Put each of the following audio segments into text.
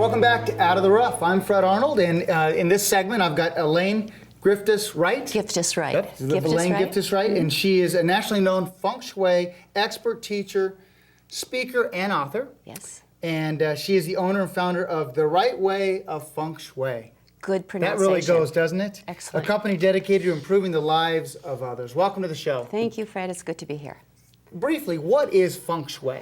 Welcome back to Out of the Rough. I'm Fred Arnold, and in this segment, I've got Elaine Giftos Wright. Giftos Wright. Yep, Elaine Giftos Wright, and she is a nationally known Feng Shui expert, teacher, speaker, and author. Yes. And she is the owner and founder of The Right Way of Feng Shui. Good pronunciation. That really goes, doesn't it? Excellent. A company dedicated to improving the lives of others. Welcome to the show. Thank you, Fred. It's good to be here. Briefly, what is Feng Shui?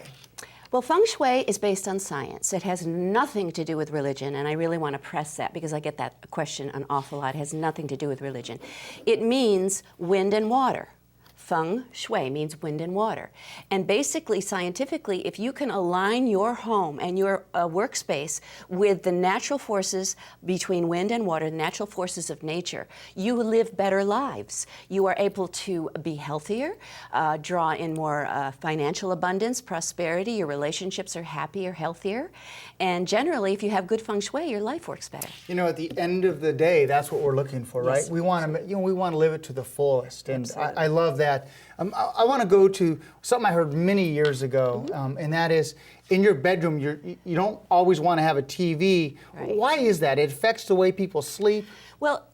Well, Feng Shui is based on science. It has nothing to do with religion, and I really want to press that because I get that question an awful lot. It has nothing to do with religion. It means wind and water. Feng Shui means wind and water. And basically, scientifically, if you can align your home and your workspace with the natural forces between wind and water, the natural forces of nature, you live better lives. You are able to be healthier, draw in more financial abundance, prosperity, your relationships are happier, healthier, and generally, if you have good Feng Shui, your life works better. You know, at the end of the day, that's what we're looking for, right? Yes. We want to, we want to live it to the fullest, and I love that. I want to go to something I heard many years ago, and that is, in your bedroom, you don't always want to have a TV. Right. Why is that? It affects the way people sleep. Well,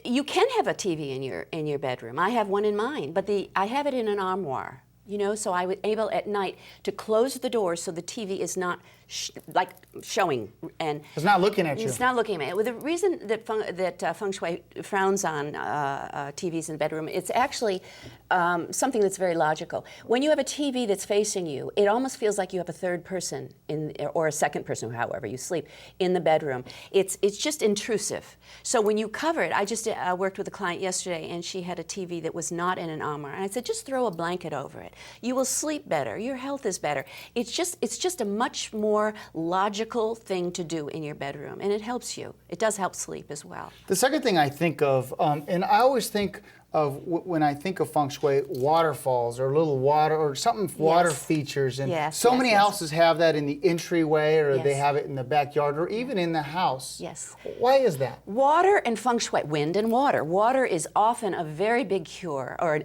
you can have a TV in your bedroom. I have one in mine, but I have it in an armoire. You know, so I was able at night to close the door so the TV is not showing, and it's not looking at you. It's not looking at me. Well, the reason that Feng Shui frowns on TVs in the bedroom, it's actually something that's very logical. When you have a TV that's facing you, it almost feels like you have a third person or a second person, however you sleep, in the bedroom. It's just intrusive. So when you cover it, I just worked with a client yesterday, and she had a TV that was not in an armor, and I said, just throw a blanket over it. You will sleep better. Your health is better. It's just a much more logical thing to do in your bedroom, and it helps you. It does help sleep as well. The second thing I think of, and I always think of when I think of Feng Shui, waterfalls or little water or something, water features, and so many houses have that in the entryway, or they have it in the backyard, or even in the house. Yes. Why is that? Water and Feng Shui, wind and water. Water is often a very big cure, or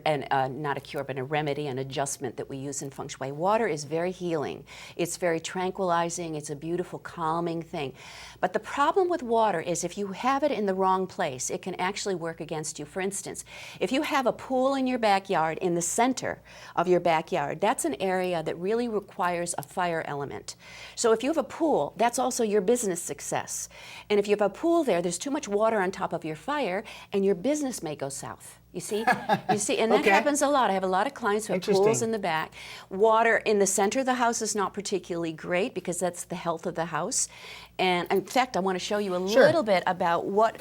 not a cure, but a remedy, an adjustment that we use in Feng Shui. Water is very healing. It's very tranquilizing. It's a beautiful, calming thing. But the problem with water is if you have it in the wrong place, it can actually work against you. For instance, if you have a pool in your backyard, in the center of your backyard, that's an area that really requires a fire element. So if you have a pool, that's also your business success. And if you have a pool there, there's too much water on top of your fire, and your business may go south. You see, and that happens a lot. I have a lot of clients who have pools in the back. Water in the center of the house is not particularly great because that's the health of the house. And in fact, I want to show you a little bit about what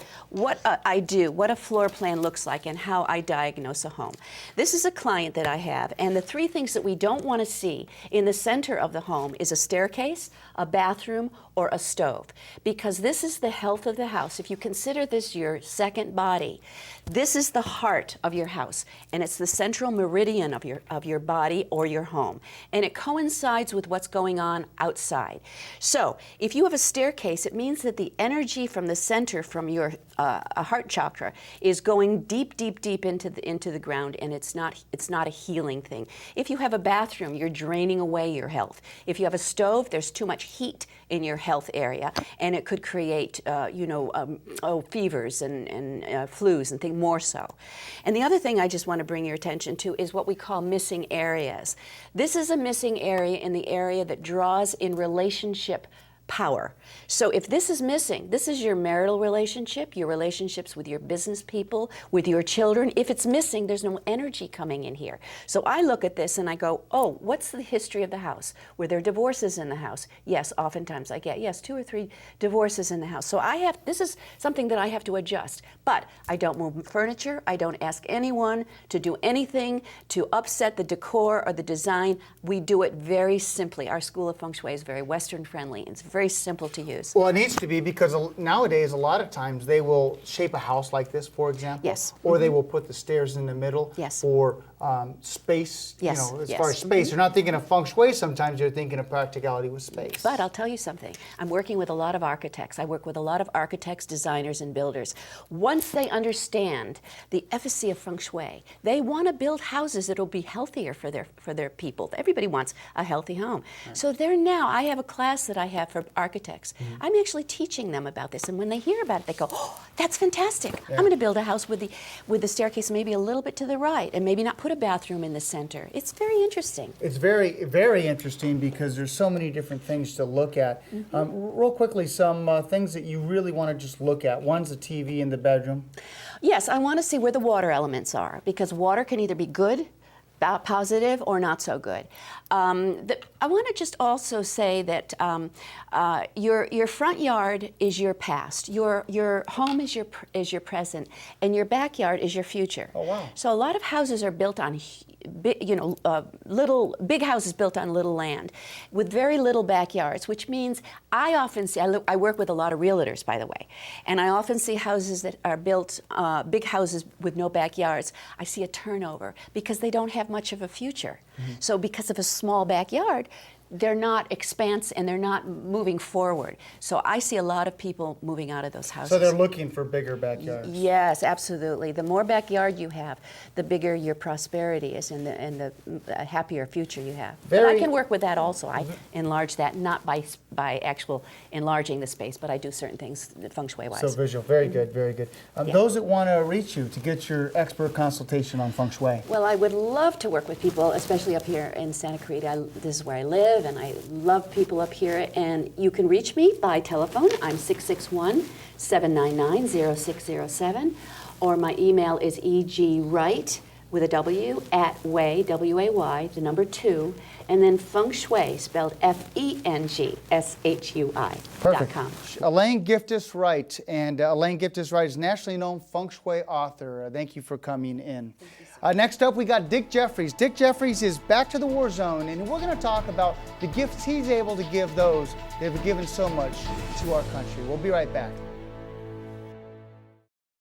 I do, what a floor plan looks like, and how I diagnose a home. This is a client that I have, and the three things that we don't want to see in the center of the home is a staircase, a bathroom, or a stove, because this is the health of the house. If you consider this your second body, this is the heart of your house, and it's the central meridian of your body or your home, and it coincides with what's going on outside. So if you have a staircase, it means that the energy from the center, from your heart chakra, is going deep, deep, deep into the ground, and it's not a healing thing. If you have a bathroom, you're draining away your health. If you have a stove, there's too much heat in your health area, and it could create fevers and flus and things more so. And the other thing I just want to bring your attention to is what we call missing areas. This is a missing area in the area that draws in relationship power. So if this is missing, this is your marital relationship, your relationships with your business people, with your children. If it's missing, there's no energy coming in here. So I look at this and I go, oh, what's the history of the house? Were there divorces in the house? Yes, oftentimes I get, 2 or 3 divorces in the house. So this is something that I have to adjust. But I don't move furniture. I don't ask anyone to do anything to upset the decor or the design. We do it very simply. Our School of Feng Shui is very Western friendly. It's very simple to use. Well, it needs to be, because nowadays a lot of times they will shape a house like this, for example. Yes. Or they will put the stairs in the middle. Yes. For space, Yes, you know, as yes. far as space. You're not thinking of feng shui sometimes, you're thinking of practicality with space. But I'll tell you something. I'm working with a lot of architects. I work with a lot of architects, designers, and builders. Once they understand the efficacy of feng shui, they want to build houses that will be healthier for their people. Everybody wants a healthy home. Right. So they're now, I have a class that I have for architects. I'm actually teaching them about this, and when they hear about it, they go, "Oh, that's fantastic. I'm going to build a house with the staircase maybe a little bit to the right, and maybe not put a bathroom in the center." It's very interesting. It's very, very interesting because there's so many different things to look at. Real quickly, some things that you really want to just look at. One's the TV in the bedroom. Yes, I want to see where the water elements are, because water can either be good, positive, or not so good. I want to just also say that your front yard is your past, your home is your present, and your backyard is your future. Oh, wow. So a lot of houses are built on big houses built on little land with very little backyards, which means I often see, I work with a lot of realtors, by the way, and I often see houses that are built, big houses with no backyards. I see a turnover because they don't have much of a future. So because of a small backyard, they're not expansive and they're not moving forward. So I see a lot of people moving out of those houses. So they're looking for bigger backyards. Yes, absolutely. The more backyard you have, the bigger your prosperity is and the happier future you have. But I can work with that also. I enlarge that, not by actual enlarging the space, but I do certain things feng shui-wise. So visual, very good, very good. Those that want to reach you to get your expert consultation on feng shui. Well, I would love to work with people, especially up here in Santa Clarita. This is where I live, and I love people up here. And you can reach me by telephone. I'm 661-799-0607, or my email is egwright with a W at way, W-A-Y, the number 2, and then feng shui, spelled FENGSHUI.com. Elaine Giftos Wright, and Elaine Giftos Wright is nationally known feng shui author. Thank you for coming in. Next up, we got Dick Jeffries. Dick Jeffries is back to the war zone, and we're going to talk about the gifts he's able to give those that have given so much to our country. We'll be right back.